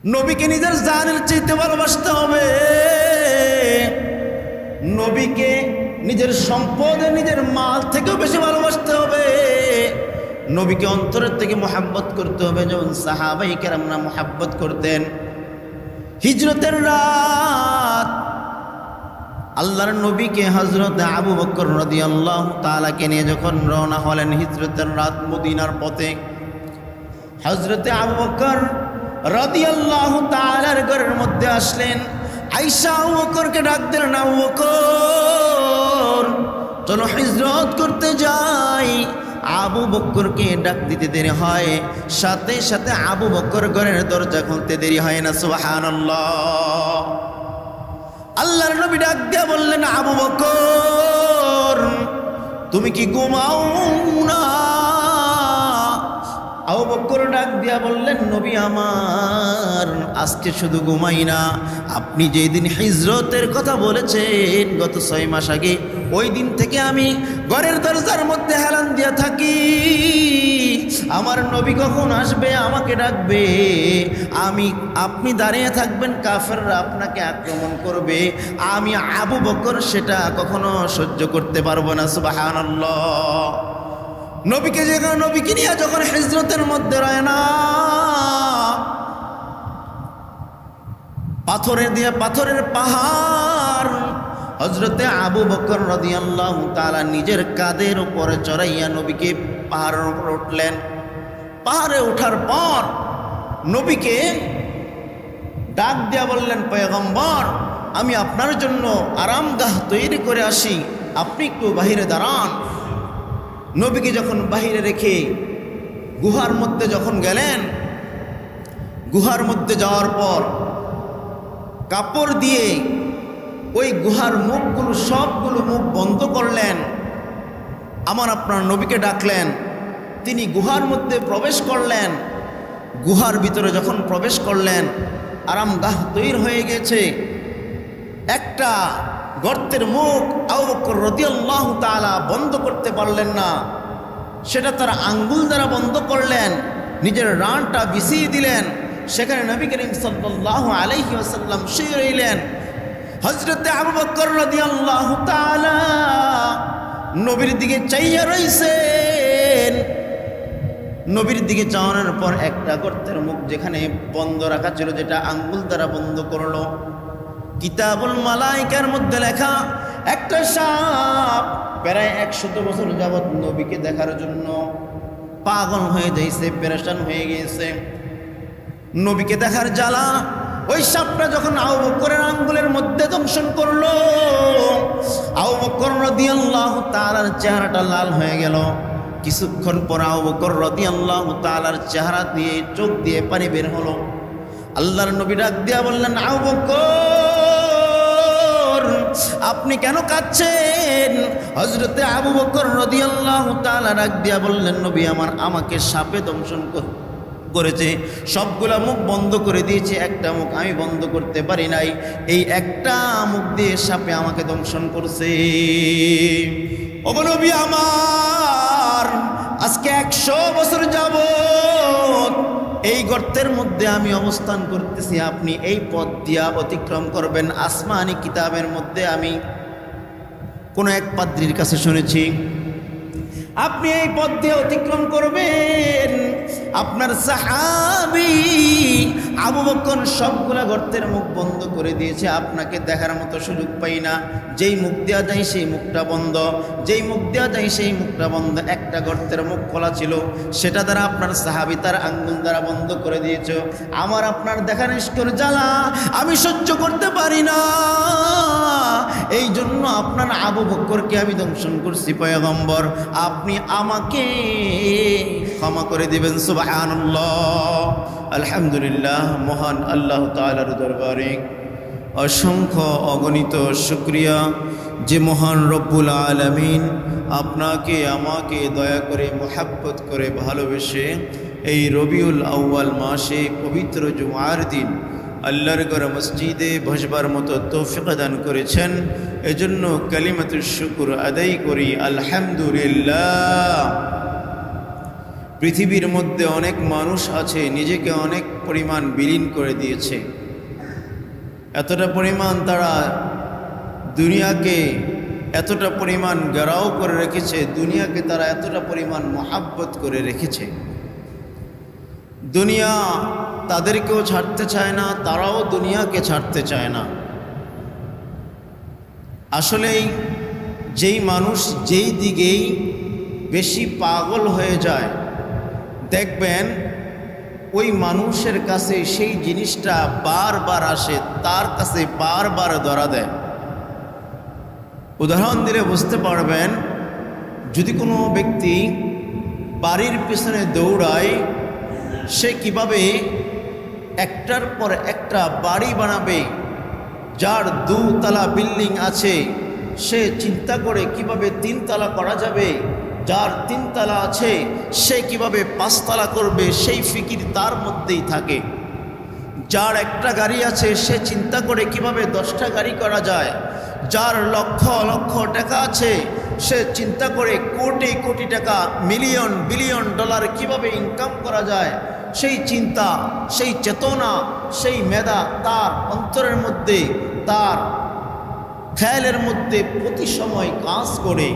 নবীকে নিজের জানের চাইতে ভালোবাসতে হবে, নবীকে নিজের সম্পদ নিজের মাল থেকেও বেশি ভালোবাসতে হবে, নবীকে অন্তরের থেকে মোহাব্বত করতে হবে যেমন সাহাবায়ে কেরামরা মোহাব্বত করতেন। হিজরতের রাত আল্লাহর নবীকে হযরত আবু বকর রাদিয়াল্লাহু তাআলাকে নিয়ে যখন রওনা হলেন হিজরতের রাত মদিনার পথে, হযরত আবু বকর রাদিয়াল্লাহু তাআলার ঘরের মধ্যে আসলেন। আয়েশা আবু বকরকে ডাক দিলেন, আবু বকর চলো হিজরত করতে যাই। আবু বকরকে ডাক দিতে দেরি হয়, সাথে সাথে আবু বকর ঘরের দরজা খুলতে দেরি হয় না। সুবহানাল্লাহ। আল্লাহর নবী ডাক দিয়ে বললেন, আবু বকর তুমি কি ঘুমাও না? আবু বকর ডাক দিয়া বললেন, নবী আমার আজকে শুধু ঘুমাই না, আপনি যেই দিন হিজরতের কথা বলেছেন গত 6 মাস আগে, ওই দিন থেকে আমি ঘরের দরজার মধ্যে হেলান দিয়া থাকি। আমার নবী কখন আসবে আমাকে ডাকবে, আপনি দাঁড়িয়ে থাকবেন, কাফেররা আপনাকে আক্রমণ করবে, আমি আবু বকর সেটা কখনো সহ্য করতে পারবো না। সুবহানাল্লাহ। নবীকে নিয়ে যখন হিজরতের মধ্যে রয় না, পাথরের পাহাড় হযরতে আবু বকর রাদিয়াল্লাহু তাআলা নিজের কাঁধের উপরে চড়াইয়া নবীকে পাহাড়ের উপর উঠলেন। পাহাড়ে ওঠার পর নবীকে ডাক দিয়া বললেন, পয়গম্বর আমি আপনার জন্য আরামগাহ তৈরি করে আসি, আপনি একটু বাহিরে দাঁড়ান। নবীকে যখন বাহিরে রেখে গুহার মধ্যে যখন গেলেন, গুহার মধ্যে যাওয়ার পর কাপড় দিয়ে ওই গুহার সবগুলো মুখ বন্ধ করলেন। আপনার নবীকে ডাকলেন, তিনি গুহার মধ্যে প্রবেশ করলেন। গুহার ভিতরে যখন প্রবেশ করলেন, আরামগাহ তৈরি হয়ে গেছে। একটা গর্তের মুখ আবু বকর রাদিয়াল্লাহু তাআলা বন্ধ করতে পারলেন না, সেটা তার আঙ্গুল দ্বারা বন্ধ করলেন, নিজের রানটা বিছিয়ে দিলেন। সেখানে নবী করিম সাল্লাল্লাহু আলাইহি ওয়াসাল্লাম শুয়ে রইলেন। হযরতে আবু বকর রাদিয়াল্লাহু তাআলা নবীর দিকে চাইয়া রইছেন। নবীর দিকে চাওয়ানোর পর একটা গর্তের মুখ যেখানে বন্ধ রাখা ছিল, যেটা আঙ্গুল দ্বারা বন্ধ করলো, কিতাবুল মালাইকার মধ্যে লেখা একটা সাপ প্রায় 100 বছর যাবৎ নবীকে দেখার জন্য পাগল হয়ে যাইছে, পেরেশান হয়ে গিয়েছে। নবীকে দেখার জ্বালা ওই সাপটা যখন আবু বকরের আঙ্গুলের মধ্যে দংশন করলো, আবু বকর রাদিয়াল্লাহু তাআলার চেহারাটা লাল হয়ে গেল। কিছুক্ষণ পর আবু বকর রাদিয়াল্লাহু তাআলার চেহারা দিয়ে চোখ দিয়ে পানি বের হলো। আল্লাহর নবী ডাক দিয়া বললেন, আবু বকর আপনি কেন কাঁদছেন? হযরতে আবু বকর রাদিয়াল্লাহু তাআলা ডাক দিয়া বললেন, নবী আমাকে সাপে দংশন করেছে, সবগুলা মুখ বন্ধ করে দিয়েছে, একটা মুখ আমি বন্ধ করতে পারি নাই, এই একটা মুখ দিয়ে সাপে আমাকে দংশন করছে। ওগো নবী আমার, আজকে 100 বছর যাবত এই গর্তের মধ্যে আমি অবস্থান করতেছি, আপনি এই পথ দিয়া অতিক্রম করবেন। আসমানি কিতাবের মধ্যে আমি কোনো এক পাদ্রীর কাছে শুনেছি আপনি এই পথ দিয়ে অতিক্রম করবেন। আপনার সাহাবী আবু বকর সবগুলা গর্তের মুখ বন্ধ করে দিয়েছে, আপনাকে দেখার মতো সুযোগ পাই না। যেই মুখ দেওয়া যায় সেই মুখটা বন্ধ, যেই মুখ দেওয়া যায় সেই মুখটা বন্ধ। একটা গর্তের মুখ খোলা ছিল, সেটা দ্বারা আপনার সাহাবী তার আঙ্গুল দ্বারা বন্ধ করে দিয়েছে। আপনার দেখা নিষ্ঠুর জ্বালা আমি সহ্য করতে পারি না, এই জন্য আপনার আবু বকরকে আমি দংশন করছি। পয়গম্বর আপনি আমাকে ক্ষমা করে দিবেন। সুবহানাল্লাহ। আলহামদুলিল্লাহ। মহান আল্লাহ তাআলার দরবারে অসংখ্য অগণিত শুকরিয়া যে মহান রব্বুল আলামিন আপনাকে আমাকে দয়া করে মোহাব্বত করে ভালোবেসে এই রবিউল আউয়াল মাসে পবিত্র জুমার দিন আল্লাহর ঘর মসজিদে বসবার মতো তৌফিক দান করেছেন। এজন্য কালিমাতুশ শুকর আদায় করি, আলহামদুলিল্লাহ। পৃথিবীর মধ্যে অনেক মানুষ আছে নিজেকে অনেক পরিমাণ বিলীন করে দিয়েছে, এতটা পরিমাণ তারা দুনিয়াকে এতটা পরিমাণ গেরাও করে রেখেছে, দুনিয়াকে তারা এতটা পরিমাণ মহাব্বত করে রেখেছে। দুনিয়া তাদেরকেও ছাড়তে চায় না, তারাও দুনিয়াকে ছাড়তে চায় না। আসলেই যেই মানুষ যেই দিকেই বেশি পাগল হয়ে যায়, দেখবেন ওই মানুষের কাছে সেই জিনিসটা বারবার আসে, তার কাছে বারবার ধরা দেয়। উদাহরণ দিলে বুঝতে পারবেন, যদি কোনো ব্যক্তি বাড়ির পিছনে দৌড়ায়, সে কিভাবে একটার পর একটা বাড়ি বানাবে। যার দুতলা বিল্ডিং আছে সে চিন্তা করে কিভাবে তিনতলা করা যাবে, যার তিনতলা আছে সে কিভাবে পাঁচতলা করবে, সেই ফিকির তার মধ্যেই থাকে। যার একটা গাড়ি আছে সে চিন্তা করে কিভাবে 10টা গাড়ি করা যায়। যার লক্ষ লক্ষ টাকা আছে সে চিন্তা করে কোটি কোটি টাকা, মিলিয়ন বিলিয়ন ডলার কিভাবে ইনকাম করা যায়। সেই চিন্তা, সেই চেতনা, সেই মেধা তার অন্তরের মধ্যে, তার খেয়ালের মধ্যে প্রতি সময় কাজ করে।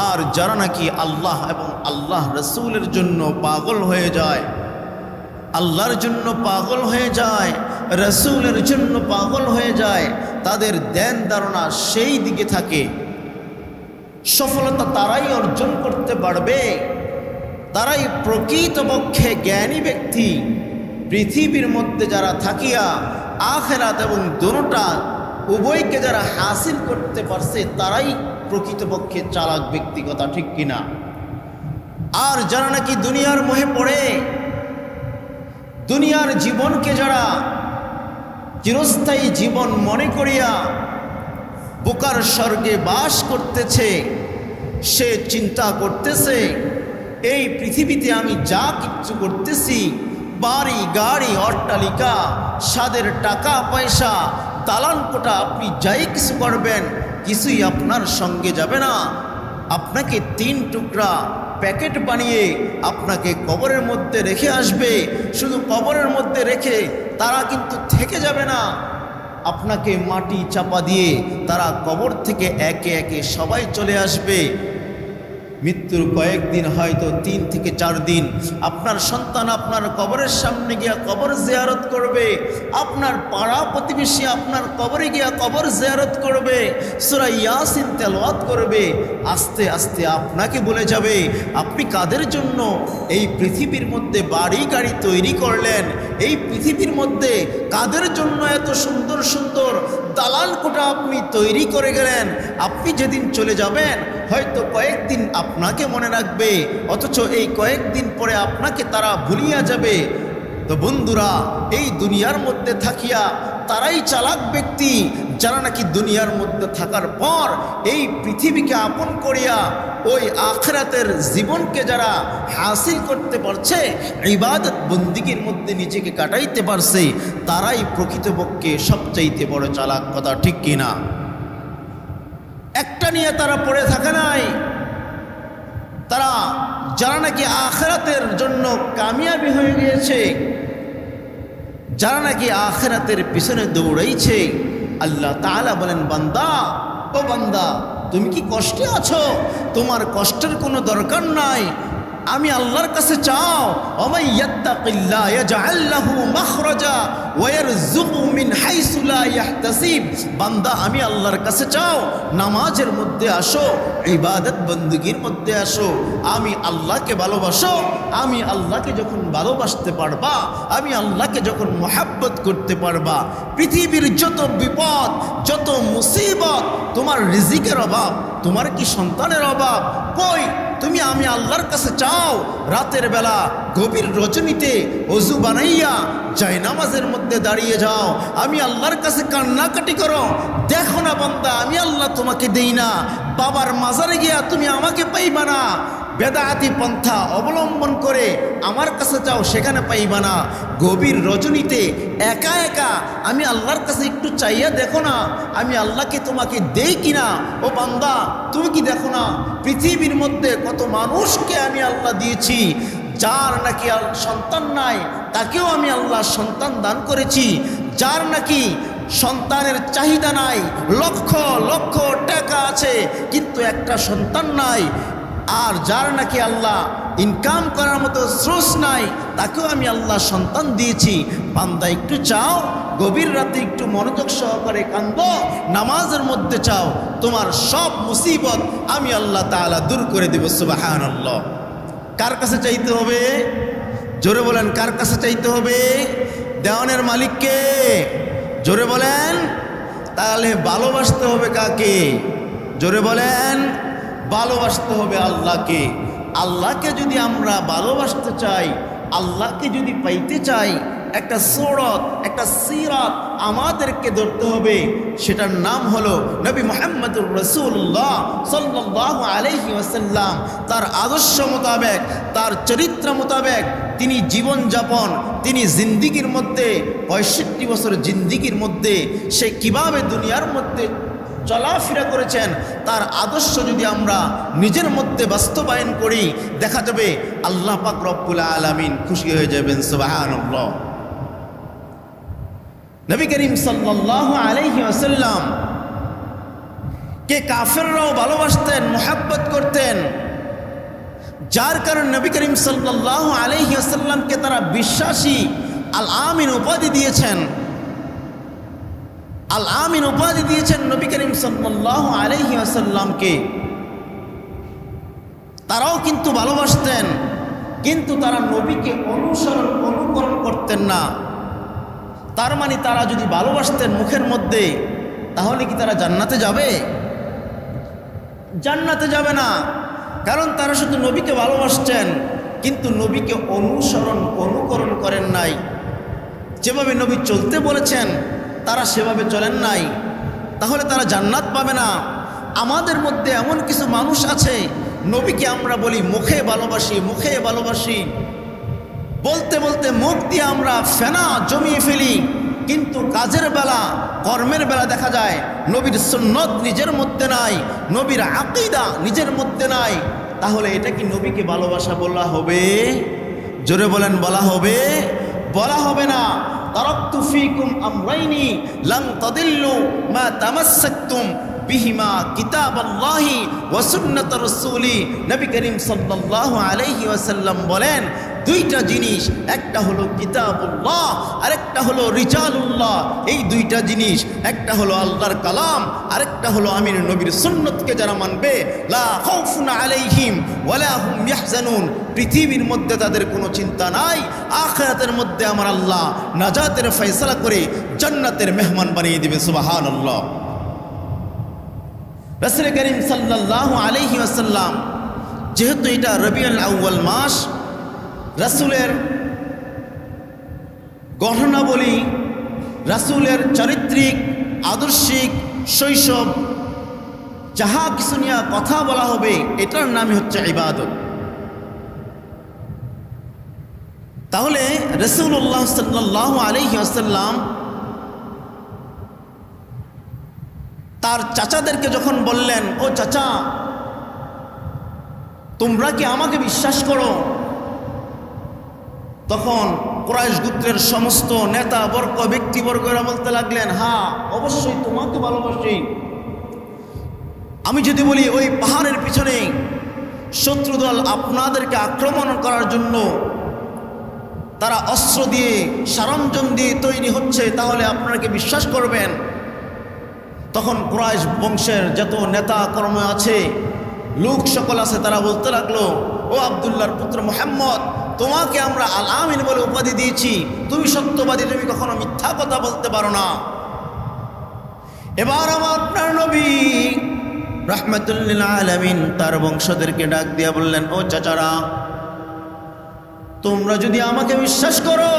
আর যারা নাকি আল্লাহ এবং আল্লাহ রসুলের জন্য পাগল হয়ে যায়, আল্লাহর জন্য পাগল হয়ে যায়, রসুলের জন্য পাগল হয়ে যায়, তাদের ধ্যান ধারণা সেই দিকে থাকে। সফলতা তারাই অর্জন করতে পারবে, তারাই প্রকৃতপক্ষে জ্ঞানী ব্যক্তি। পৃথিবীর মধ্যে যারা থাকিয়া আখিরাত এবং দুটোটা উভয়কে যারা হাসিল করতে পারছে, তারাই প্রকৃতপক্ষে চালাক ব্যক্তি, কথা ঠিক কিনা? আর যারা নাকি দুনিয়ার মোহে পড়ে, দুনিয়ার জীবনকে যারা চিরস্থায়ী জীবন মনে করিয়া বোকার স্বর্গে বাস করতেছে, সে চিন্তা করতেছে এই পৃথিবীতে আমি যা কিচ্ছু করতেছি, বাড়ি গাড়ি অট্টালিকা, স্বাদের টাকা পয়সা, দালান কোটা, আপনি যাই কিছু করবেন কিছুই আপনার সঙ্গে যাবে না। আপনাকে 3 টুকরা প্যাকেট বানিয়ে আপনাকে কবরের মধ্যে রেখে আসবে। শুধু কবরের মধ্যে রেখে তারা কিন্তু থেকে যাবে না, আপনাকে মাটি চাপা দিয়ে তারা কবর থেকে একে একে সবাই চলে আসবে। মৃত্যুর কয়েকদিন, হয়তো 3 থেকে 4 দিন, আপনার সন্তান আপনার কবরের সামনে গিয়া কবর জিয়ারত করবে, আপনার পাড়া প্রতিবেশী আপনার কবরে গিয়া কবর জিয়ারত করবে, সূরা ইয়াসিন তেলাওয়াত করবে। আস্তে আস্তে আপনাকে বলে যাবে, আপনি কাদের জন্য এই পৃথিবীর মধ্যে বাড়ি গাড়ি তৈরি করলেন, এই পৃথিবীর মধ্যে কাদের জন্য এত সুন্দর সুন্দর দালান কোঠা আপনি তৈরি করে গেলেন। আপনি যেদিন চলে যাবেন হয়তো কয়েকদিন আপনাকে মনে রাখবে, অথচ এই কয়েকদিন পরে আপনাকে তারা ভুলিয়া যাবে। তো বন্ধুরা, এই দুনিয়ার মধ্যে থাকিয়া তারাই চালাক ব্যক্তি, যারা নাকি দুনিয়ার মধ্যে থাকার পর এই পৃথিবীকে আপন করিয়া ওই আখিরাতের জীবনকে যারা হাসিল করতে পারছে, ইবাদত বন্দিগির মধ্যে নিজেকে কাটাইতে পারছে, তারাই প্রকৃতপক্ষে সবচাইতে বড় চালাক, কথা ঠিক কিনা? একটা নিয়ে তারা পড়ে থাকে নাই, তারা যারা নাকি আখিরাতের জন্য কামিয়াবি হয়ে গিয়েছে, যারা নাকি আখিরাতের পিছনে দৌড়াইছে, আল্লাহ তাআলা বলেন, বান্দা, ও বান্দা, তুমি কি কষ্টে আছো? তোমার কষ্টের কোনো দরকার নাই, আমি আল্লাহর কাছে চাও। ওমাই ইয়াত্তাকিল্লাহ ইয়াজআল লাহু মাখরাজা ওয়া ইয়ারযুকহু মিন হাইসু লা ইয়াহতাসিব। বান্দা, আমি আল্লাহর কাছে চাও, নামাজের মধ্যে আসো, ইবাদত বندگির মধ্যে আসো, আমি আল্লাহকে ভালোবাসো। আমি আল্লাহকে যখন ভালোবাসতে পারবা, আমি আল্লাহকে যখন মহব্বত করতে পারবা, পৃথিবীর যত বিপদ, যত মুসিবত, তোমার রিজিকের অভাব, তোমার কি সন্তানের অভাব, কই তুমি আমি আল্লাহর কাছে চাও, রাতের বেলা গভীর রজনীতে ওযু বানাইয়া জায়নামাজের মধ্যে দাঁড়িয়ে যাও, আমি আল্লাহর কাছে কান্নাকাটি করো। দেখো না বান্দা, আমি আল্লাহ তোমাকে দেই না, বাবার মাজারে গিয়া তুমি আমাকে পাইবা না, বেদাতি পন্থা অবলম্বন করে আমার কাছে চাও, সেখানে পাইবা না। গভীর রজনীতে একা একা আমি আল্লাহর কাছে একটু চাইয়া দেখো না, আমি আল্লাহকে তোমাকে দেই কিনা। ও বান্দা, তুমি কি দেখো না পৃথিবীর মধ্যে কত মানুষকে আমি আল্লাহ দিয়েছি, যার নাকি সন্তান নাই তাকেও আমি আল্লাহ সন্তান দান করেছি, যার নাকি সন্তানের চাহিদা নাই, লক্ষ লক্ষ টাকা আছে কিন্তু একটা সন্তান নাই, আর যার নাকি আল্লাহ ইনকাম করার মতো সোর্স নাই তাকেও আমি আল্লাহ সন্তান দিয়েছি। বান্দা একটু চাও, গভীর রাতে একটু মনোযোগ সহকারে কান্দো, নামাজের মধ্যে চাও, তোমার সব মুসিবত আমি আল্লাহ তাআলা দূর করে দেব। সুবহানাল্লাহ। কার কাছে চাইতে হবে? জোরে বলেন, কার কাছে চাইতে হবে? দেওয়ানের মালিককে। জোরে বলেন। তাহলে ভালোবাসতে হবে কাকে? জোরে বলেন। ভালোবাসতে হবে আল্লাহকে। আল্লাহকে যদি আমরা ভালোবাসতে চাই, আল্লাহকে যদি পাইতে চাই, একটা সূরত, একটা সিরাত আমাদেরকে ধরতে হবে। সেটার নাম হলো নবী মুহাম্মদুর রাসূলুল্লাহ সাল্লাল্লাহু আলাইহি ওয়াসাল্লাম। তার আদর্শ মোতাবেক, তার চরিত্র মোতাবেক তিনি জীবনযাপন, তিনি জিন্দিগির মধ্যে ৬৫ বছর জিন্দিগির মধ্যে সে কিভাবে দুনিয়ার মধ্যে চলাফেরা করেছেন, তার আদর্শ যদি আমরা নিজের মধ্যে বাস্তবায়ন করি, দেখা যাবে আল্লাহ পাক রব্বুল আলামিন খুশি হয়ে যাবেন। সুবহানাল্লাহ। নবী করিম সাল্লাল্লাহু আলাইহি ওয়াসাল্লাম কে কাফেররাও ভালোবাসতেন, মুহাব্বত করতেন, যার কারণে নবী করিম সাল্লাল্লাহু আলাইহি ওয়াসাল্লামকে তারা বিশ্বাসী আল আমিন উপাধি দিয়েছেন। আল আমিন উপাধি দিয়েছেন নবী করিম সাল্লাল্লাহু আলাইহি ওয়াসাল্লামকে। তারাও কিন্তু ভালোবাসতেন, কিন্তু তারা নবীকে অনুকরণ করতেন না। তার মানে তারা যদি ভালোবাসতেন মুখের মধ্যে, তাহলে কি তারা জান্নাতে যাবে? জান্নাতে যাবে না। কারণ তারা শুধু নবীকে ভালোবাসছেন, কিন্তু নবীকে অনুকরণ করেন নাই। যেভাবে নবী চলতে বলেছেন তারা সেভাবে চলেন নাই, তাহলে তারা জান্নাত পাবে না। আমাদের মধ্যে এমন কিছু মানুষ আছে, নবীকে আমরা বলি মুখে ভালোবাসি, মুখে ভালোবাসি, বলতে বলতে মুখ দিয়ে আমরা ফেনা জমিয়ে ফেলি, কিন্তু কাজের বেলা, কর্মের বেলা দেখা যায় নবীর সুন্নত নিজের মধ্যে নাই, নবীর আকীদা নিজের মধ্যে নাই। তাহলে এটা কি নবীকে ভালোবাসা বলা হবে? জোরে বলেন, বলা হবে? বলা হবে না। তারাকতু ফীকুম আমরাইনি লান তাদিল্লু মা তামাসসাকতুম বিহিমা কিতাবাল্লাহি ওয়া সুন্নাত রাসূলি। নবী করিম সাল্লাল্লাহু আলাইহি ওয়াসাল্লাম বলেন, দুইটা জিনিস, একটা হলো কিতাবুল্লাহ, আরেকটা হলো রিজালুল্লাহ। এই দুইটা জিনিস, একটা হলো আল্লাহর কালাম, আরেকটা হলো আমির নবীর সুন্নতকে যারা মানবে, লা খাউফুন আলাইহিম ওয়ালা হুম ইয়াহজানুন। পৃথিবীর মধ্যে তাদের কোনো চিন্তা নাই, আখিরাতের মধ্যে আমার আল্লাহ নাজাতের ফয়সালা করে জান্নাতের মেহমান বানিয়ে দিবে। সুবহানাল্লাহ। রাসূল করিম সাল্লাল্লাহু আলাইহি ওয়াসাল্লাম, যেহেতু এটা রবিউল আউয়াল মাস, রাসূলের ঘটনাবলী, রাসূলের চারিত্রিক, আদর্শিক, শৈশব, যাহা কিছু নিয়ে কথা বলা হবে, এটার নামই হচ্ছে ইবাদত। তাহলে রাসূলুল্লাহ সাল্লাল্লাহু আলাইহি ওয়াসাল্লাম তার চাচাদেরকে যখন বললেন, ও চাচা, তোমরা কি আমাকে বিশ্বাস করো? তখন কুরাইশ গোত্রের সমস্ত নেতাবর্গ, ব্যক্তিবর্গরা বলতে লাগলেন, হ্যাঁ, অবশ্যই তোমাকে ভালোবাসি। আমি যদি বলি ওই পাহাড়ের পিছনে শত্রুদল আপনাদেরকে আক্রমণ করার জন্য তারা অস্ত্র দিয়ে, সরঞ্জাম দিয়ে তৈরি হচ্ছে, তাহলে আপনারা কি বিশ্বাস করবেন? তখন কুরাইশ বংশের যত নেতা কর্ম আছে, লোক সকল আছে, তারা বলতে লাগলো, ও আব্দুল্লাহর পুত্র মুহাম্মদ, তোমাকে আমরা আল আমিন বলে উপাধি দিয়েছি, তুমি সত্যবাদী, তুমি কখনো মিথ্যা কথা বলতে পারো না। এবার আপনার নবী রাহমাতুল লিল আলামিন তার বংশদেরকে ডাক দিয়া বললেন, ও চাচারা, তোমরা যদি আমাকে বিশ্বাস করো,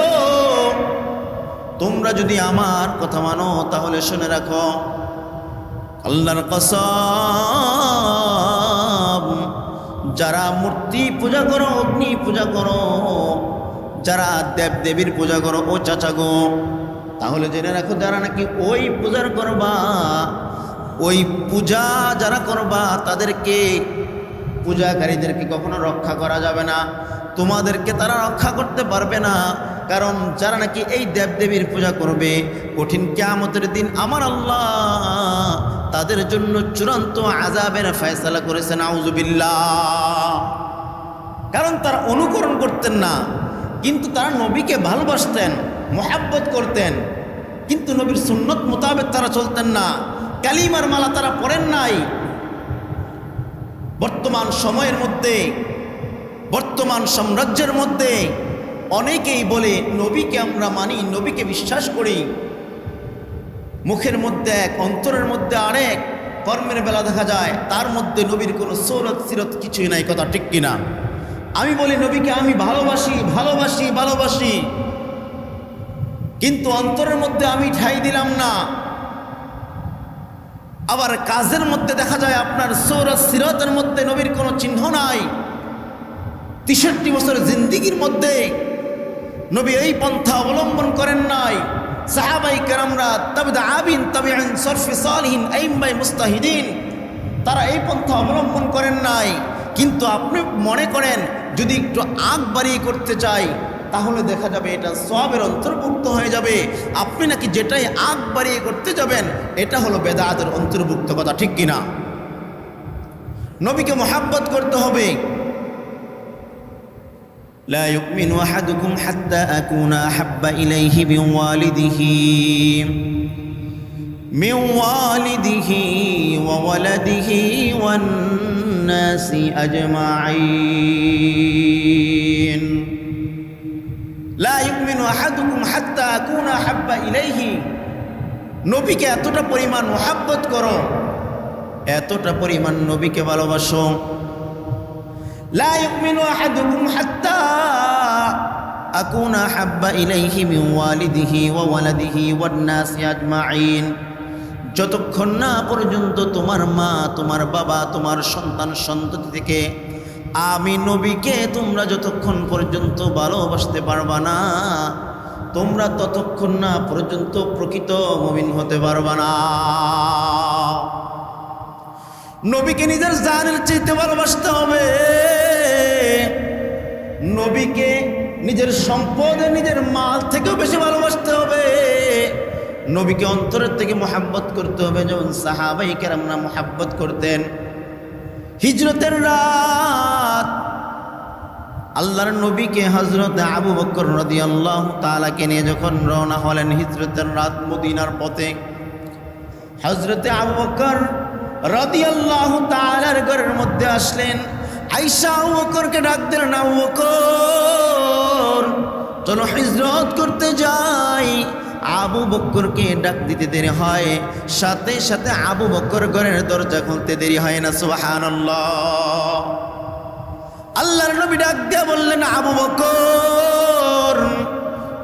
তোমরা যদি আমার কথা মানো, তাহলে শুনে রাখো, আল্লাহর কসম, যারা মূর্তি পূজা করো, অগ্নি পূজা করো, যারা দেব দেবীর পূজা করো, ও চাচা গো, তাহলে জেনে রাখো, যারা নাকি ওই পূজার করবা, ওই পূজা যারা করবা, তাদেরকে পূজাকারীদেরকে কখনো রক্ষা করা যাবে না, তোমাদেরকে তারা রক্ষা করতে পারবে না। কারণ যারা নাকি এই দেবদেবীর পূজা করবে, কঠিন কিয়ামতের দিন আমার আল্লাহ তাদের জন্য চূড়ান্ত আযাবের ফয়সালা করেছেন। আউযুবিল্লাহ। কারণ তারা অনুকরণ করতেন না, কিন্তু তারা নবীকে ভালোবাসতেন, মুহাব্বত করতেন, কিন্তু নবীর সুন্নত মোতাবেক তারা চলতেন না, কালিমার মালা তারা পড়েন নাই। বর্তমান সময়ের মধ্যে, বর্তমান সাম্রাজ্যের মধ্যে অনেকেই বলে নবীকে আমরা মানি, নবীকে বিশ্বাস করি, মুখের মধ্যে এক, অন্তরের মধ্যে আরেক, কর্মের বেলা দেখা যায় তার মধ্যে নবীর কোনো সৌরত সিরত কিছুই নাই। কথা ঠিক কিনা? আমি বলি নবীকে আমি ভালোবাসি ভালোবাসি ভালোবাসি, কিন্তু অন্তরের মধ্যে আমি ঠাঁই দিলাম না। আবার কাজের মধ্যে দেখা যায় আপনার সৌরত সিরতের মধ্যে নবীর কোনো চিহ্ন নাই। ৬৩ বছরের জিন্দিগির মধ্যে নবী এই পন্থা অবলম্বন করেন নাই। সাহাবাই কেরামরা, তাবিঈন, তাবিঈন, সরফে সালিহিন, আইম্মায়ে মুজতাহিদিন, তারা এই পন্থা অবলম্বন করেন নাই। কিন্তু আপনি মনে করেন যদি একটু আগ বাড়িয়ে করতে চাই তাহলে দেখা যাবে এটা সওয়াবের অন্তর্ভুক্ত হয়ে যাবে। আপনি নাকি যেটাই আগ বাড়িয়ে করতে যাবেন এটা হলো বেদাতের অন্তর্ভুক্ত। কথা ঠিক কিনা? নবীকে মুহাব্বত করতে হবে। লা ইউমিনু আহাদুকুম হাত্তা আকুনা আহাব্বা ইলাইহি মিন ওয়ালিদিহি ওয়া ওয়ালাদিহি ওয়ান নাসি আজমাঈন। লা ইউমিনু আহাদুকুম হাত্তা আকুনা আহাব্বা ইলাইহি, নবীকে এতটা পরিমাণ মুহাব্বত করো, এতটা পরিমাণ নবীকে ভালোবাসো। লা ইউমিনু আহাদুকুম হাত্তা আকুনা আহাব্বা ইলাইহি মিন ওয়ালিদিহি ওয়া ওয়ালাদিহি ওয়ান নাসি আজমাঈন, যতক্ষণ না পর্যন্ত তোমার মা, তোমার বাবা, তোমার সন্তান সন্ততি থেকে আমি নবীকে তোমরা যতক্ষণ পর্যন্ত ভালোবাসতে পারবা না, তোমরা ততক্ষণ না পর্যন্ত প্রকৃত মুমিন হতে পারবা না। নবীকে নিজের জানের চাইতে ভালোবাসতে হবে, নবীকে নিজের সম্পদ, নিজের মাল থেকেও বেশি ভালোবাসতে হবে, নবীকে অন্তরের থেকে মুহাব্বত করতে হবে। যেমন সাহাবায়ে কেরামরা মুহাব্বত করতেন। হিজরতের রাত আল্লাহর নবীকে হযরত আবু বকর রাদিয়াল্লাহু তাআলাকে নিয়ে যখন রওনা হলেন হিজরতের রাত মদিনার পথে, হযরত আবু বকর রাদিয়াল্লাহু তাআলার ঘরের মধ্যে আসলেন। আয়েশা আবু বকরকে ডাক দিলেন, আবু বকর চলো হিজরত করতে যাই। আবু বকরকে ডাক দিতে দেরি হয়, সাথে সাথে আবু বকর ঘরের দরজা খুলতে দেরি হয় না। সুবহানাল্লাহ। আল্লাহর নবী ডাক দিয়া বললেন, আবু বকর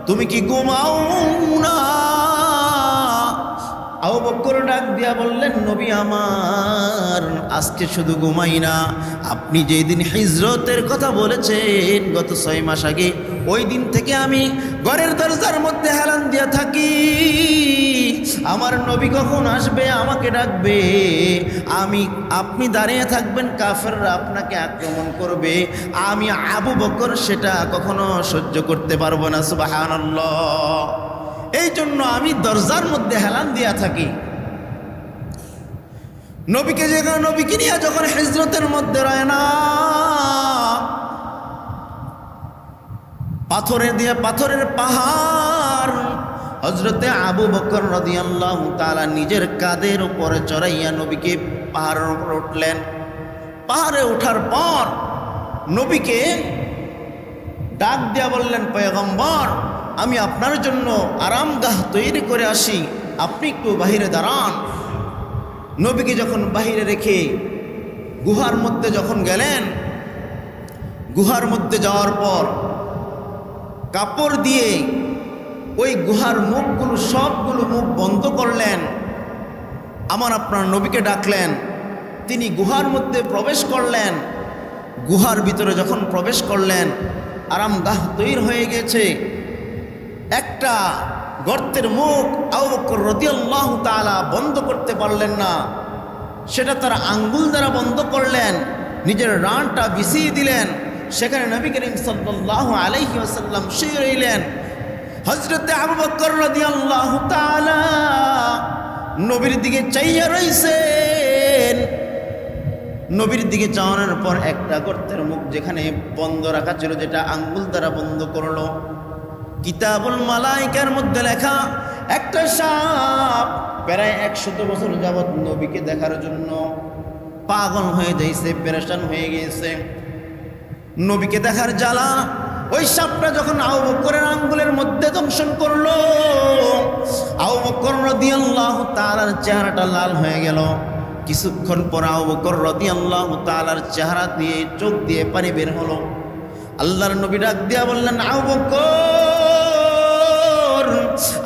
তুমি কি ঘুমাও না? আবু বকর ডাক দিয়া বললেন, নবী আমার আজকে শুধু ঘুমাই না, আপনি যেই দিন হিজরতের কথা বলেছেন গত 6 মাস আগে, ওই দিন থেকে আমি ঘরের দরজার মধ্যে হেলান দিয়া থাকি। আমার নবী কখন আসবে আমাকে ডাকবে, আপনি দাঁড়িয়ে থাকবেন, কাফেররা আপনাকে আক্রমণ করবে, আমি আবু বকর সেটা কখনো সহ্য করতে পারবো না। সুবহানাল্লাহ। এই জন্য আমি দরজার মধ্যে হেলান দিয়া থাকি। নবীকে নিয়ে যখন হিজরতের মধ্যে রয়না, পাথরের পাহাড় হযরতে আবু বকর রাদিয়াল্লাহু তাআলা নিজের কাঁধের উপরে চড়াইয়া নবীকে পাহাড়ের উপর উঠলেন। পাহাড়ে ওঠার পর নবীকে ডাক দিয়া বললেন, পয়গম্বর আমি আপনার জন্য আরামগাহ তৈরি করে আসি, আপনি একটু বাহিরে দাঁড়ান। নবীকে যখন বাহিরে রেখে গুহার মধ্যে যখন গেলেন, গুহার মধ্যে যাওয়ার পর কাপড় দিয়ে ওই গুহার সবগুলো মুখ বন্ধ করলেন। আমার আপনার নবীকে ডাকলেন, তিনি গুহার মধ্যে প্রবেশ করলেন। গুহার ভিতরে যখন প্রবেশ করলেন, আরামগাহ তৈরি হয়ে গেছে। একটা গর্তের মুখ আবু বকর রাদিয়াল্লাহু তাআলা বন্ধ করতে পারলেন না, সেটা তারা আঙ্গুল দ্বারা বন্ধ করলেন। নিজের রানটা বিছিয়ে দিলেন। সেখানে নবী করিম সাল্লাল্লাহু আলাইহি ওয়াসাল্লাম শুয়ে রইলেন। হযরতে আবু বকর রাদিয়াল্লাহু তাআলা নবীর দিকে চাইয়া রইছেন। নবীর দিকে চাওয়ানোর পর একটা গর্তের মুখ যেখানে বন্ধ রাখা ছিল, যেটা আঙ্গুল দ্বারা বন্ধ করলো, কিতাবুল মালাইকার মধ্যে লেখা একটা সাপ প্রায় 100 বছর যাবৎ নবীকে দেখার জন্য পাগল হয়ে যাইছে, পেরেশান হয়ে গিয়েছে। নবীকে দেখার জ্বালা ওই সাপটা যখন আবু বকরের আঙ্গুলের মধ্যে দংশন করলো, আবু বকর রাদিয়াল্লাহু তাআলার চেহারাটা লাল হয়ে গেল। কিছুক্ষণ পর আবু বকর রাদিয়াল্লাহু তাআলার চেহারা দিয়ে চোখ দিয়ে পানি বের হলো। আল্লাহর নবী ডাক দিয়া বললেন, আবু বকর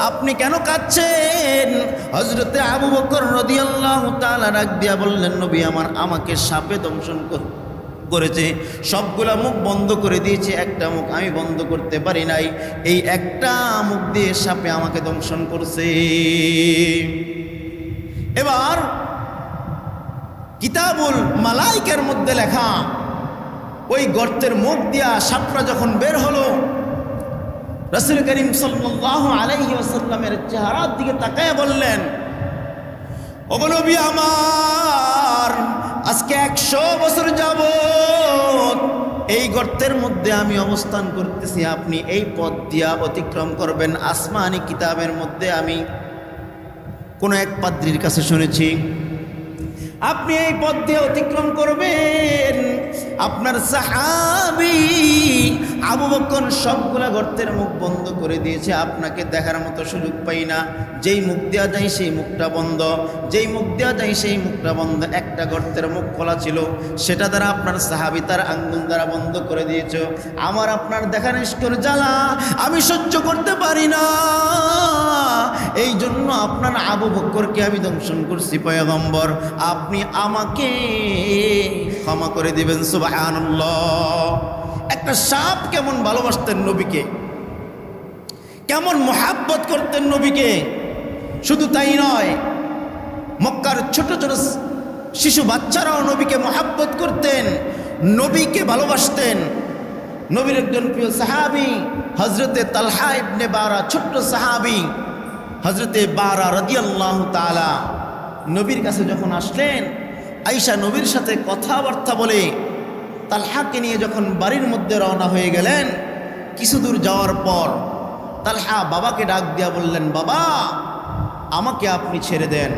আপনি কেন কাঁদছেন? হযরতে আবু বকর রাদিয়াল্লাহু তাআলা ডাক দিয়া বললেন, নবী আমাকে সাপে দংশন করেছে, সবগুলা মুখ বন্ধ করে দিয়েছে, একটা মুখ আমি বন্ধ করতে পারি নাই, এই একটা মুখ দিয়ে সাপে আমাকে দংশন করছে। এবার কিতাবুল মালাইকার মধ্যে লেখা ওই গর্তের মুখ দিয়া সাপটা যখন বের হলো, রাসূল করিম সাল্লাল্লাহু আলাইহি ওয়াসাল্লামের চেহারার দিকে তাকায় বললেন, ওগো নবী আমার, আজকে 100 বছর যাবত এই গর্তের মধ্যে আমি অবস্থান করতেছি, আপনি এই পথ দিয়া অতিক্রম করবেন। আসমানি কিতাবের মধ্যে আমি কোনো এক পাদ্রীর কাছে শুনেছি আপনি এই পথ দিয়ে অতিক্রম করবেন। আপনার সাহাবী আবু বকর সবগুলা গর্তের মুখ বন্ধ করে দিয়েছে, আপনাকে দেখার মতো সুযোগ পাই না। যেই মুখ দেওয়া যায় সেই মুখটা বন্ধ, যেই মুখ দেওয়া যায় সেই মুখটা বন্ধ। একটা গর্তের মুখ খোলা ছিল, সেটা দ্বারা আপনার সাহাবী তার আঙ্গুল দ্বারা বন্ধ করে দিয়েছে। আমার আপনার দেখা নিষ্ঠুর জ্বালা আমি সহ্য করতে পারি না, এই জন্য আপনার আবু বকরকে আমি দংশন করছি। পয়গম্বর আপনি আমাকে ক্ষমা করে দিবেন। সুবহানাল্লাহ। একটা সাপ কেমন ভালোবাসতেন নবীকে, কেমন মোহাব্বত করতেন নবীকে। শুধু তাই নয়, মক্কার ছোট ছোট শিশু বাচ্চারাও নবীকে মোহাব্বত করতেন, নবীকে ভালোবাসতেন। নবীর একজন প্রিয় সাহাবী হযরতে তালহা ইবনে বারা, ছোট্ট সাহাবী হযরতে বারা রাদিয়াল্লাহু তাআলা নবীর কাছে যখন আসলেন, আয়েশা নবীর সাথে কথাবার্তা বলে তালহাকে নিয়ে যখন বাড়ির মধ্যে রওনা হয়ে গেলেন, কিছু দূর যাওয়ার পর তালহা বাবাকে ডাক দিয়া বললেন, বাবা আমাকে আপনি ছেড়ে দেন,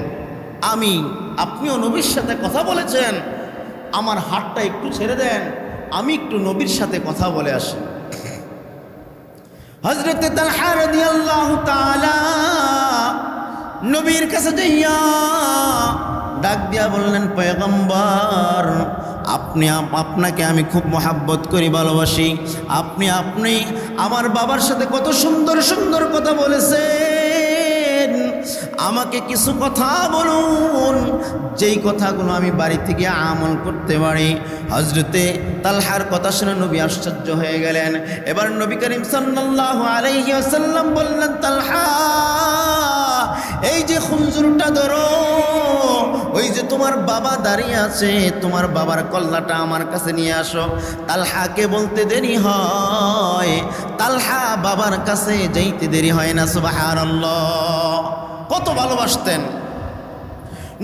আপনিও নবীর সাথে কথা বলেছেন, আমার হাতটা একটু ছেড়ে দেন, আমি একটু নবীর সাথে কথা বলে আসি। হযরতে তালহা রাদিয়াল্লাহু তাআলা নবীর কাছে যাইয়া ডাক দিয়া বললেন, পয়গম্বর আপনাকে আমি খুব মোহাব্বত করি, ভালোবাসি। আপনি আমার বাবার সাথে কত সুন্দর সুন্দর কথা বলেছেন, আমাকে কিছু কথা বলুন, যেই কথাগুলো আমি বাড়ি থেকে আমল করতে পারি। হযরতে তালহার কথা শুনে নবী আশ্চর্য হয়ে গেলেন। এবার নবী করিম সাল্লাল্লাহু আলাইহি ওয়াসাল্লাম বললেন, তালহা এই যে খুনজুরটা ধরো, ওই যে তোমার বাবা দাঁড়িয়ে আছে, তোমার বাবার কল্লাটা আমার কাছে নিয়ে আসো। তালহাকে বলতে দেরি হয়, তালহা বাবার কাছে যাইতে দেরি হয় না। সুবহানাল্লাহ। কত ভালোবাসতেন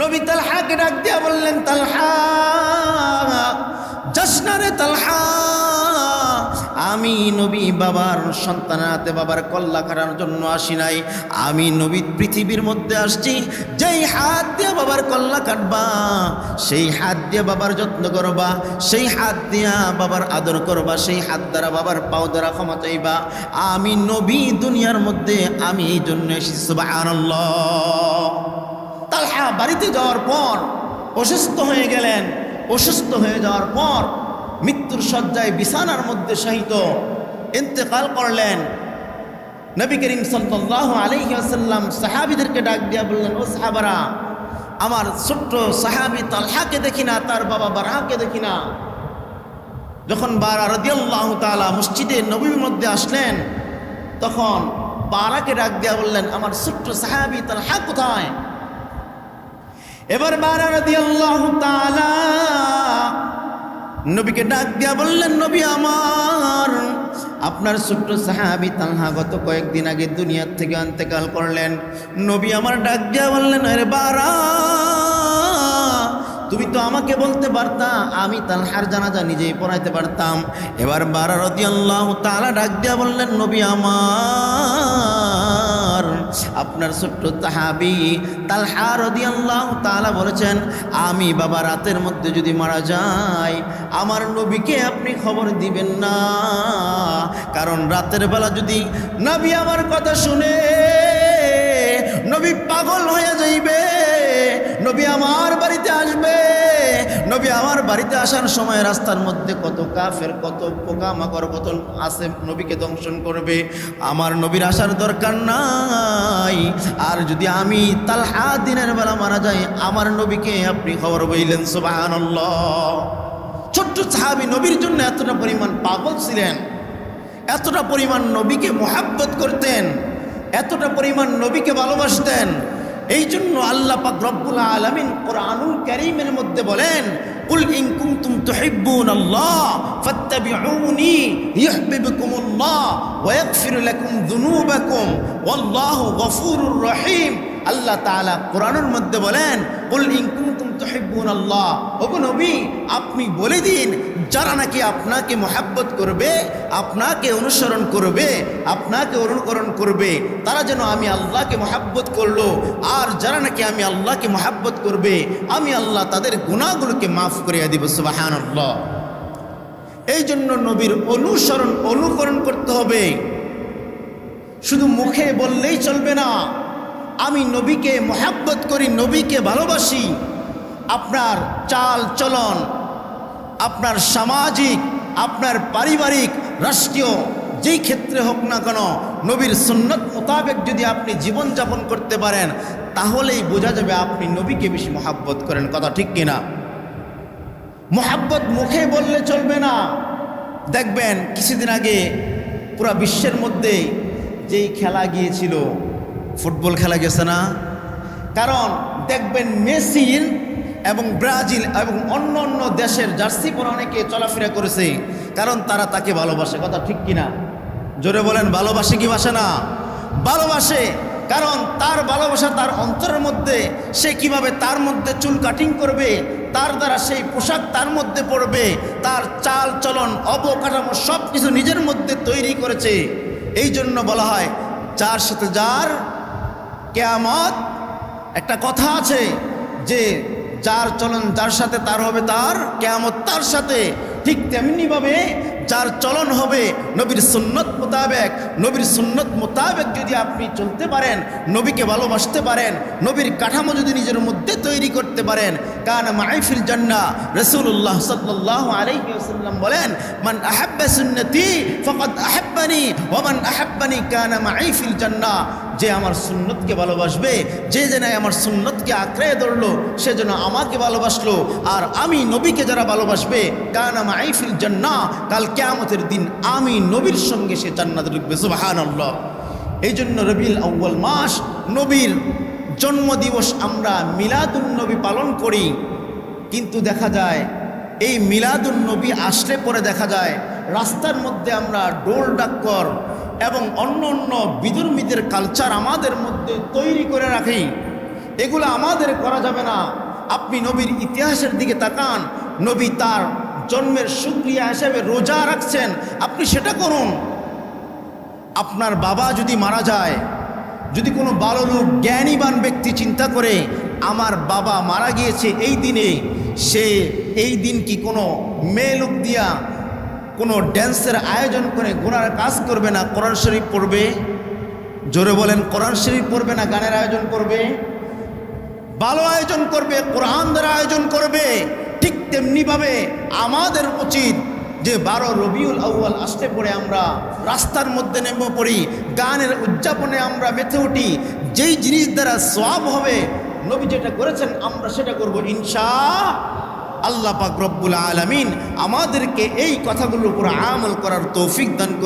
নবী। তালহাকে ডাক দিয়া বললেন, তালহা যাস না রে তালহা, আমি নবী বাবার সন্তানের হাতে বাবার কল্লা কাটার জন্য আসি নাই, আমি নবী পৃথিবীর মধ্যে আসছি যেই হাত দিয়ে বাবার কল্লা কাটবা, সেই হাত দিয়ে বাবার যত্ন করবা, সেই হাত দিয়া বাবার আদর করবা, সেই হাত দ্বারা বাবার পাও দ্বারা ক্ষমা চাইবা। আমি নবী দুনিয়ার মধ্যে আমি এই জন্য এসেছি। সুবহানাল্লাহ। তালহা বাড়িতে যাওয়ার পর অসুস্থ হয়ে গেলেন। অসুস্থ হয়ে যাওয়ার পর মৃত্যুর শয্যায় বিছানার মধ্যে শায়িত ইন্তেকাল করলেন। নবী করিম সাল্লাল্লাহু আলাইহি ওয়াসাল্লাম সাহাবীদেরকে ডাক দিয়া বললেন, ও সাহাবারা, আমার ছোট্ট সাহাবী তালহাকে দেখি না, তার বাবা বারাকে দেখি না। যখন বারা রাদিয়াল্লাহু তাআলা মসজিদে নববীর মধ্যে আসলেন, তখন বারাকে ডাক দিয়া বললেন, আমার ছোট্ট সাহাবী তালহা কোথায়? এবার বারা রাদিয়াল্লাহু তাআলা নবীকে ডাক দিয়া বললেন, নবী আমার, আপনার ছোট্ট সাহাবী তালহা গত কয়েকদিন আগে দুনিয়ার থেকে ইন্তেকাল করলেন। নবী আমার ডাক দিয়া বললেন, আরে বারা, তুমি তো আমাকে বলতে পারতা, আমি তালহার জানাজা নিজেই পড়াইতে পারতাম। এবার বারা রাদিয়াল্লাহু তাআলা ডাক দিয়া বললেন, নবী আমার, আপনার ছোট্ট সাহাবী তালহা রাদিয়াল্লাহু তাআলা বলেছেন, আমি বাবা রাতের মধ্যে যদি মারা যাই, আমার নবীকে আপনি খবর দিবেন না, কারণ রাতের বেলা যদি নবী আমার কথা শুনে নবী পাগল হয়ে যাইবে, নবী আমার বাড়িতে আসবে। নবী আমার বাড়িতে আসার সময় রাস্তার মধ্যে কত কাফের, কত পোকামাকড়, কত আছে, নবীকে দংশন করবে। আমার নবীর আসার দরকার নাই। আর যদি আমি তালহা দিনের বেলা মারা যাই, আমার নবীকে আপনি খবর বইলেন। সুবহানাল্লাহ। ছোট্ট সাহাবী নবীর জন্য এতটা পরিমাণ পাগল ছিলেন, এতটা পরিমাণ নবীকে মোহাব্বত করতেন, এতটা পরিমাণ নবীকে ভালোবাসতেন। এই জন্য আল্লাহ পাক রব্বুল আলামিন কোরআনুল কারীমের মধ্যে বলেন, কুল ইন কুনতুম তুহিব্বুনাল্লাহ ফাত্তাবিউনি ইউহিব্বুকুমুল্লাহ ওয়া ইয়াগফির লাকুম যুনুবাকুম ওয়াল্লাহু গফুরুর রহিম। আল্লাহ তাআলা কোরআনের মধ্যে বলেন, কুল ইন কুনতুম তুহিব্বুনাল্লাহ, ওগো নবী আপনি বলে দিন, যারা নাকি আপনাকে মহব্বত করবে, আপনাকে অনুসরণ করবে, আপনাকে অনুকরণ করবে, তারা যেন আমি আল্লাহকে মহব্বত করলো। আর যারা নাকি আমি আল্লাহকে মহব্বত করবে, আমি আল্লাহ তাদের গুনাহগুলোকে মাফ করিয়া দিব। সুবহানাল্লাহ। এই জন্য নবীর অনুসরণ, অনুকরণ করতে হবে। শুধু মুখে বললেই চলবে না, আমি নবীকে মহব্বত করি, নবীকে ভালোবাসি। আপনার চাল চলন, আপনার সামাজিক, আপনার পারিবারিক, রাষ্ট্রীয় যেই ক্ষেত্রে হোক না কেন, নবীর সুন্নত মোতাবেক যদি আপনি জীবনযাপন করতে পারেন, তাহলেই বোঝা যাবে আপনি নবীকে বেশি মহব্বত করেন। কথা ঠিক কিনা? মহব্বত মুখে বললে চলবে না। দেখবেন কিছুদিন আগে পুরা বিশ্বের মধ্যে যেই খেলা গিয়েছিল, ফুটবল খেলা গেছে না? কারণ দেখবেন মেসির এবং ব্রাজিল এবং অন্য অন্য দেশের জার্সি পরে অনেকে চলাফেরা করেছে, কারণ তারা তাকে ভালোবাসে। কথা ঠিক কিনা? জোরে বলেন, ভালোবাসে কি বাসে না? ভালোবাসে। কারণ তার ভালোবাসা তার অন্তরের মধ্যে, সে কিভাবে তার মধ্যে চুল কাটিং করবে, তার দ্বারা সেই পোশাক তার মধ্যে পড়বে, তার চাল চলন, অবকাঠামো সব কিছু নিজের মধ্যে তৈরি করেছে। এই জন্য বলা হয়, যার সাথে যার কিয়ামত। একটা কথা আছে যে যার চলন যার সাথে তার হবে তার কিয়ামত তার সাথে। ঠিক তেমনিভাবে যার চলন হবে নবীর সুন্নত মোতাবেক, নবীর সুন্নত মোতাবেক যদি আপনি চলতে পারেন, নবীকে ভালোবাসতে পারেন, নবীর কাঠামো যদি নিজের মধ্যে তৈরি করতে পারেন, কানা মাই ফিল জান্নাহ। রাসূলুল্লাহ সাল্লাল্লাহু আলাইহি ওয়াসাল্লাম বলেন, মান আহাব্বা সুন্নতি ফাকাদ আহাব্বানি ওয়া মান আহাব্বানি কানা মাই ফিল জান্নাহ। যে আমার সুন্নতকে ভালোবাসবে, যে যেন আমার সুন্নতকে আঁকড়ে ধরলো, সে যেন আমাকে ভালোবাসলো। আর আমি নবীকে যারা ভালোবাসবে, কানা মাই ফিল জান্নাহ, কাল কিয়ামতের দিন আমি নবীর সঙ্গে সে জান্নাতে ঢুকবে। সুবহানাল্লাহ। এই জন্য রবিউল আউয়াল মাস, নবীর জন্মদিবস আমরা মিলাদুন নবী পালন করি। কিন্তু দেখা যায় এই মিলাদুন নবী আসলে পরে দেখা যায় রাস্তার মধ্যে আমরা ডোল ডাক্কর এবং অন্য অন্য বিধর্মীদের কালচার আমাদের মধ্যে তৈরি করে রাখি। এগুলো আমাদের করা যাবে না। আপনি নবীর ইতিহাসের দিকে তাকান, নবী তার জন্মের শুকরিয়া হিসেবে রোজা রাখছেন, আপনি সেটা করুন। আপনার বাবা যদি মারা যায়, যদি কোনো ভালো লোক, জ্ঞানীবান ব্যক্তি চিন্তা করে আমার বাবা মারা গিয়েছে এই দিনে, সে এই দিন কি কোনো মেয়ে লোক দিয়া কোনো ড্যান্সের আয়োজন করে গুনার কাজ করবে না, কোরআন শরীফ পড়বে? জোরে বলেন, কোরআন শরীফ পড়বে না গানের আয়োজন করবে? ভালো আয়োজন করবে, কোরআন দ্বারা আয়োজন করবে। ঠিক তেমনিভাবে আমাদের উচিত যে 12 রবিউল আউয়াল আসতে পরে আমরা রাস্তার মধ্যে নেমে পড়ি, গানের উদযাপনে আমরা মেতে উঠি। যেই জিনিস দ্বারা সওয়াব হবে, নবী যেটা করেছেন আমরা সেটা করব ইনশাআল্লাহ। পাক রব্বুল আলামিন আমাদেরকে এই কথাগুলোর উপর আমল করার তৌফিক দান করুন।